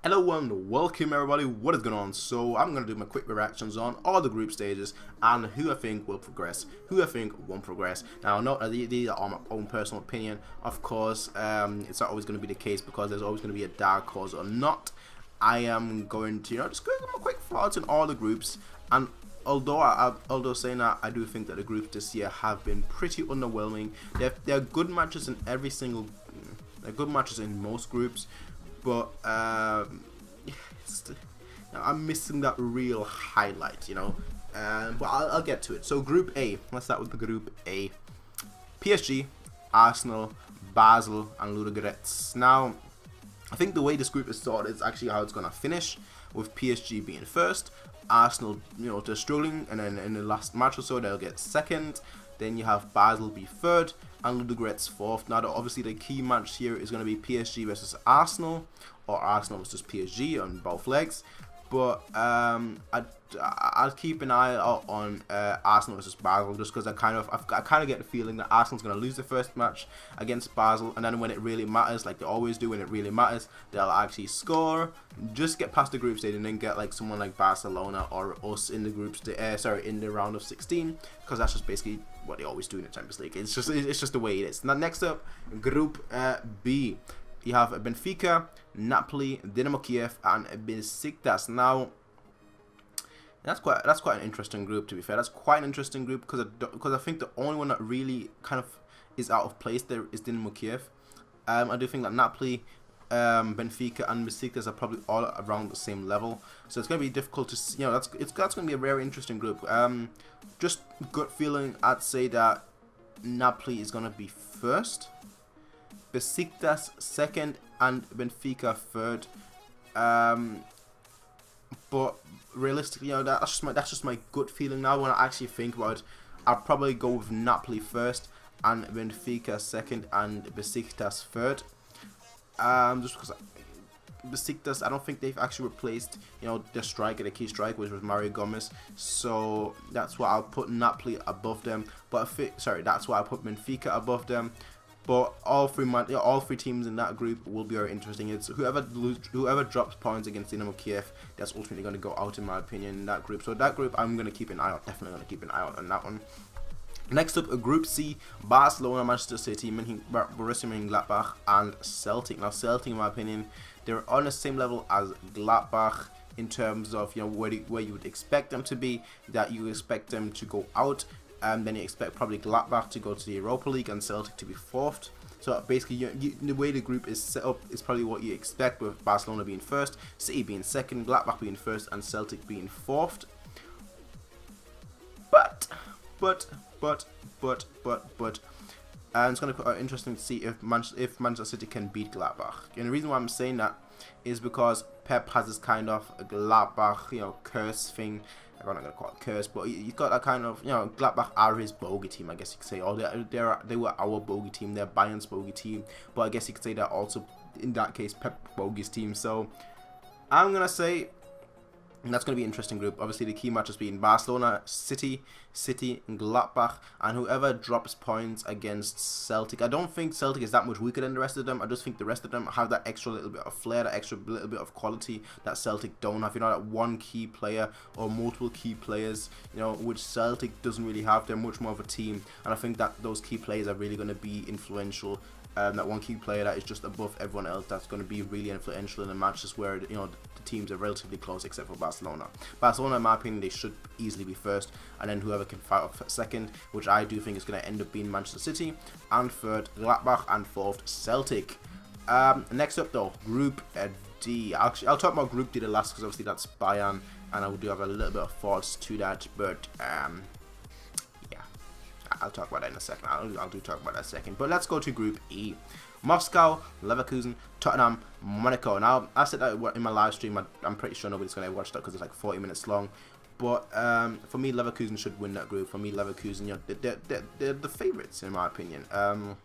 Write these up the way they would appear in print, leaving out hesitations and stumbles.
Hello and welcome everybody, what is going on? So I'm going to do my quick reactions on all the group stages and who I think will progress, who I think won't progress. Now not these are my own personal opinion, of course. It's not always going to be the case because there's always going to be a dark horse or not. I am going to just go my quick thoughts on all the groups, and although saying that, I do think that the groups this year have been pretty underwhelming. There are good matches in every single, there are good matches in most groups. But I'm missing that real highlight, but I'll get to it. So Group A, let's start with the Group A. PSG, Arsenal, Basel, and Ludogorets. Now, I think the way this group is sorted is actually how it's gonna finish, with PSG being first, Arsenal, they're struggling, and then in the last match or so they'll get second. Then you have Basel be third and Ludogorets fourth. Now, obviously, the key match here is going to be PSG versus Arsenal, or Arsenal versus PSG on both legs. But I'll keep an eye out on Arsenal versus Basel, just because I kind of get the feeling that Arsenal's going to lose the first match against Basel, and then when it really matters, like they always do when it really matters, they'll actually score, just get past the group stage, and then get like someone like Barcelona or us in the in the round of 16, because that's just basically what they always do in the Champions League. It's just the way it is. Now next up, Group B. You have Benfica, Napoli, Dynamo Kiev, and Besiktas. Now, that's quite an interesting group. To be fair, that's quite an interesting group because I think the only one that really kind of is out of place there is Dynamo Kiev. I do think that Napoli, Benfica, and Besiktas are probably all around the same level, so it's going to be difficult to that's going to be a very interesting group. Just gut feeling, I'd say that Napoli is going to be first, Besiktas second, and Benfica third. But realistically, that's just my gut feeling now. When I actually think about it, I'll probably go with Napoli first, and Benfica second, and Besiktas third. Just because Besiktas, I don't think they've actually replaced their striker, the key striker, which was Mario Gomez. So that's why I'll put Napoli above them. But that's why I put Benfica above them. But all three teams in that group will be very interesting. It's whoever drops points against Dynamo Kiev, that's ultimately going to go out, in my opinion, in that group. So that group, I'm going to keep an eye out. Definitely going to keep an eye out on that one. Next up, Group C: Barcelona, Manchester City, Borussia Mönchengladbach, and Celtic. Now, Celtic, in my opinion, they're on the same level as Gladbach in terms of where you would expect them to be. That you expect them to go out. Then you expect probably Gladbach to go to the Europa League and Celtic to be fourth. So basically, the way the group is set up is probably what you expect, with Barcelona being first, City being second, Gladbach being first, and Celtic being fourth. But, and it's going to be interesting to see if Manchester City can beat Gladbach. And the reason why I'm saying that is because Pep has this kind of Gladbach, curse thing. I'm not gonna call it curse, but he's got that kind of, Gladbach are his bogey team, I guess you could say. Or they were our bogey team. They're Bayern's bogey team, but I guess you could say that also in that case Pep bogey's team. So I'm gonna say that's going to be an interesting group. Obviously, the key matches being Barcelona, City, and Gladbach, and whoever drops points against Celtic. I don't think Celtic is that much weaker than the rest of them. I just think the rest of them have that extra little bit of flair, that extra little bit of quality that Celtic don't have. That one key player or multiple key players, which Celtic doesn't really have. They're much more of a team, and I think that those key players are really going to be influential. That one key player that is just above everyone else, that's going to be really influential in the matches where the teams are relatively close, except for Barcelona. Barcelona, in my opinion, they should easily be first, and then whoever can fight off second, which I do think is going to end up being Manchester City, and third Gladbach, and fourth Celtic. Next up though, Group D. I'll talk about Group D the last, because obviously that's Bayern, and I do have a little bit of thoughts to that, but I'll talk about that in a second. I'll talk about that in a second. But let's go to Group E. MUSKVA, Leverkusen, Tottenham, Monaco. Now, I said that in my live stream. I'm pretty sure nobody's going to watch that because it's like 40 minutes long. But for me, Leverkusen should win that group. For me, Leverkusen, they're the favourites, in my opinion. I know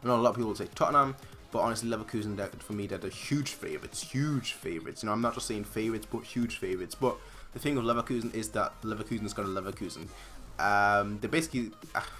a lot of people will say Tottenham, but honestly, Leverkusen, for me, they're the huge favourites. Huge favourites. I'm not just saying favourites, but huge favourites. But the thing with Leverkusen is that Leverkusen is going to Leverkusen. They're basically,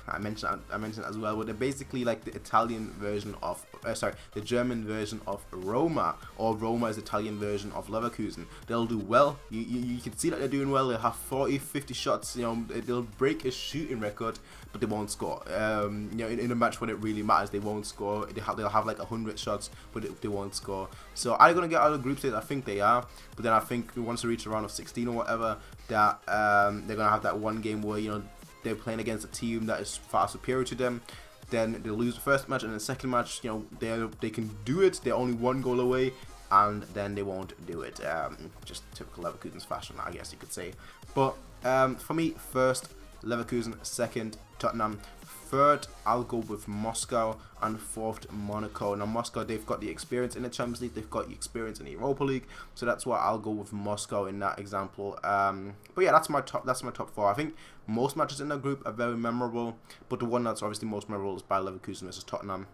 I mentioned as well, but they're basically like the Italian version of, the German version of Roma, or Roma is the Italian version of Leverkusen. They'll do well. You can see that they're doing well. They'll have 40, 50 shots. You know, they'll break a shooting record, but they won't score. You know, in a match when it really matters, they won't score. They'll have like 100 shots, but they won't score. So are they gonna get out of the group stage? I think they are. But then I think once they reach the round of 16 or whatever, that they're gonna have that one game where, you know, they're playing against a team that is far superior to them. Then they lose the first match, and the second match, you know, they can do it. They're only one goal away, and then they won't do it. Just typical Leverkusen's fashion, I guess you could say. But for me, first Leverkusen, second Tottenham, third I'll go with Moscow, and fourth Monaco. Now Moscow, they've got the experience in the Champions League, they've got the experience in the Europa League, so that's why I'll go with Moscow in that example. But yeah, that's my top four. I think most matches in the group are very memorable, but the one that's obviously most memorable is Bayer Leverkusen versus Tottenham.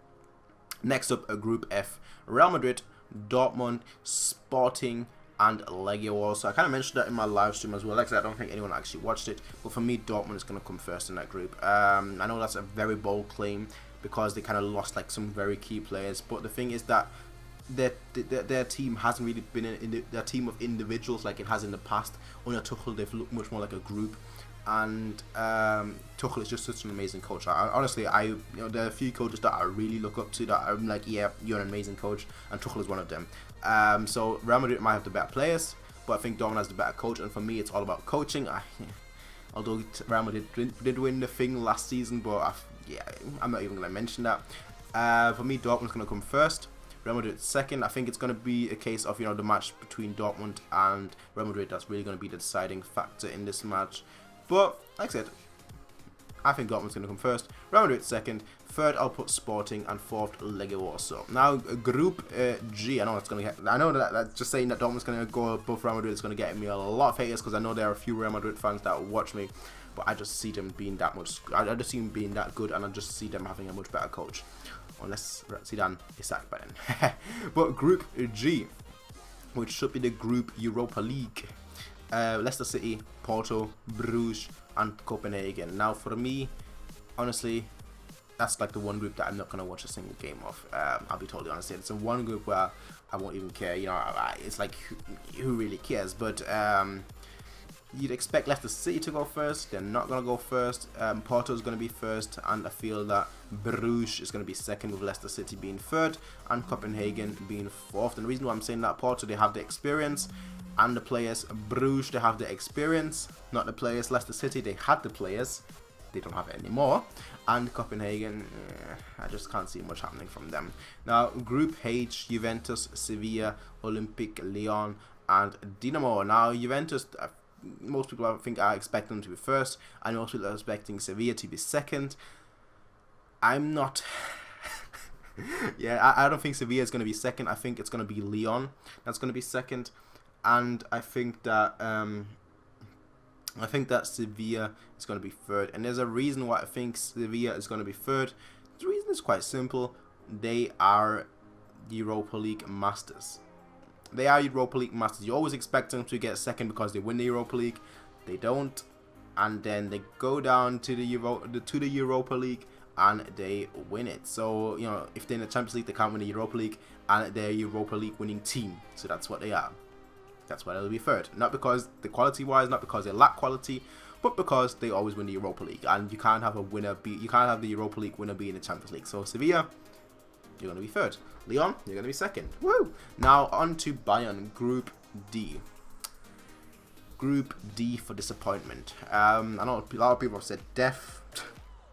Next up, Group F: Real Madrid, Dortmund, Sporting, and Legia. So I kind of mentioned that in my live stream as well. Like I said, I don't think anyone actually watched it, but for me, Dortmund is going to come first in that group. I know that's a very bold claim because they kind of lost like some very key players, but the thing is that their team hasn't really been in their team of individuals like it has in the past. Under Tuchel, they've looked much more like a group, and Tuchel is just such an amazing coach. Honestly, you know, there are a few coaches that I really look up to that I'm like, yeah, you're an amazing coach, and Tuchel is one of them. So Real Madrid might have the better players, but I think Dortmund has the better coach, and for me, it's all about coaching. Although Real Madrid did win the thing last season, but I'm not even going to mention that. For me, Dortmund's going to come first. Real Madrid second. I think it's going to be a case of, you know, the match between Dortmund and Real Madrid that's really going to be the deciding factor in this match. But like I said, I think Dortmund's going to come first, Real Madrid second, third I'll put Sporting, and fourth Legia Warsaw. Now Group G, I know it's going to get, I know that just saying that Dortmund's going to go above Real Madrid is going to get me a lot of haters, because I know there are a few Real Madrid fans that will watch me, but I just see them being that much, I just see them being that good, and I just see them having a much better coach. Unless Zidane is sacked by then. But Group G, which should be the Group Europa League, Leicester City, Porto, Bruges, and Copenhagen. Now for me, honestly, that's like the one group that I'm not going to watch a single game of. I'll be totally honest. It's a one group where I won't even care. You know, it's like, who really cares? But you'd expect Leicester City to go first. They're not going to go first. Porto is going to be first, and I feel that Bruges is going to be second, with Leicester City being third and Copenhagen being fourth. And the reason why I'm saying that, Porto, they have the experience and the players. Bruges, they have the experience, not the players. Leicester City, they had the players, they don't have it anymore. And Copenhagen, I just can't see much happening from them. Now Group H: Juventus, Sevilla, Olympique Lyon, and Dinamo. Now Juventus, most people I think are expecting them to be first, and most people are expecting Sevilla to be second. I'm not. Yeah, I don't think Sevilla is going to be second. I think it's going to be Lyon that's going to be second, and I think that Sevilla is going to be third. And there's a reason why I think Sevilla is going to be third. The reason is quite simple. They are Europa League masters. They are Europa League masters. You always expect them to get second because they win the Europa League. They don't, and then they go down to the Europa League and they win it. So, you know, if they're in the Champions League, they can't win the Europa League, and they're a Europa League winning team. So that's what they are. That's why they'll be third. Not because the quality-wise, not because they lack quality, but because they always win the Europa League, and you can't have the Europa League winner be in the Champions League. So Sevilla, you're going to be third. Lyon, you're going to be second. Woo! Now on to Bayern, Group D. Group D for disappointment. I know a lot of people have said death.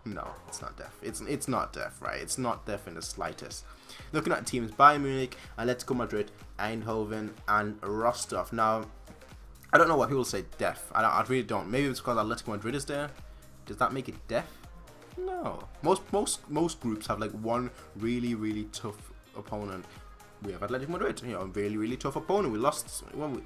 No, it's not death. It's not death, right? It's not death in the slightest. Looking at teams: Bayern Munich, Atletico Madrid, Eindhoven, and Rostov. Now, I don't know why people say death. I really don't. Maybe it's because Atletico Madrid is there. Does that make it death? No. Most groups have like one really tough opponent. We have Atletico Madrid, you know, a really tough opponent. We lost. Well,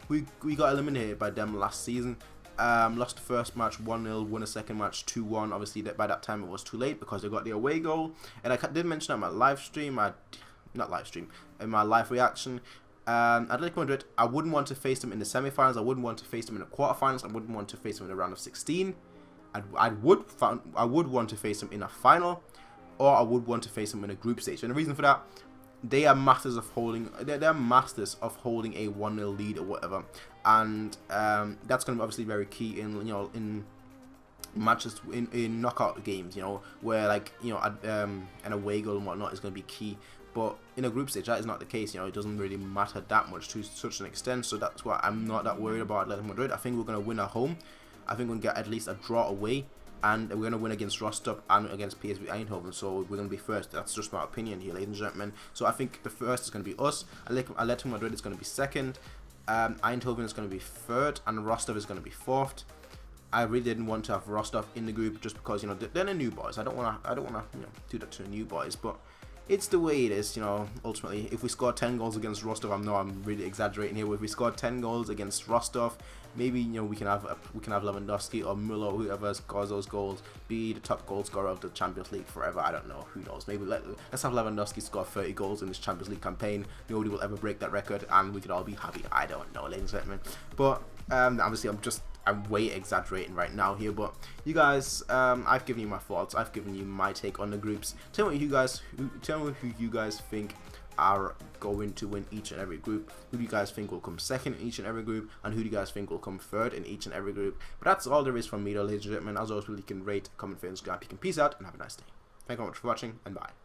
we got eliminated by them last season. Lost the first match 1-0, won the second match 2-1. Obviously, by that time it was too late because they got the away goal. And I did mention that in my live stream. In my live reaction. Atletico Madrid, I wouldn't want to face them in the semi-finals. I wouldn't want to face them in the quarterfinals. I wouldn't want to face them in the round of 16. I would want to face them in a final, or I would want to face them in a group stage. And the reason for that, they are masters of holding. They're masters of holding a 1-0 lead or whatever, and that's going to be obviously very key in in matches in knockout games, where like an away goal and whatnot is going to be key. But in a group stage, that is not the case. It doesn't really matter that much to such an extent. So that's why I'm not that worried about Atletico Madrid. I think we're going to win at home. I think we're going to get at least a draw away. And we're going to win against Rostov and against PSV Eindhoven. So we're going to be first. That's just my opinion here, ladies and gentlemen. So I think the first is going to be us. Atletico Madrid is going to be second. Eindhoven is going to be third. And Rostov is going to be fourth. I really didn't want to have Rostov in the group just because, they're the new boys. I don't want to do that to the new boys. But it's the way it is, ultimately. If we score 10 goals against Rostov, I'm really exaggerating here, but if we score 10 goals against Rostov, maybe, we can have Lewandowski or Müller, whoever scores those goals, be the top goal scorer of the Champions League forever. I don't know, who knows. Maybe let's have Lewandowski score 30 goals in this Champions League campaign. Nobody will ever break that record, and we could all be happy. I don't know, ladies and gentlemen. But obviously, I'm way exaggerating right now here, but you guys, I've given you my thoughts. I've given you my take on the groups. Tell me who you guys think are going to win each and every group. Who do you guys think will come second in each and every group, and who do you guys think will come third in each and every group? But that's all there is from me, though, ladies and gentlemen. As always, you can rate, comment, favorite, subscribe. You can peace out and have a nice day. Thank you very much for watching, and bye.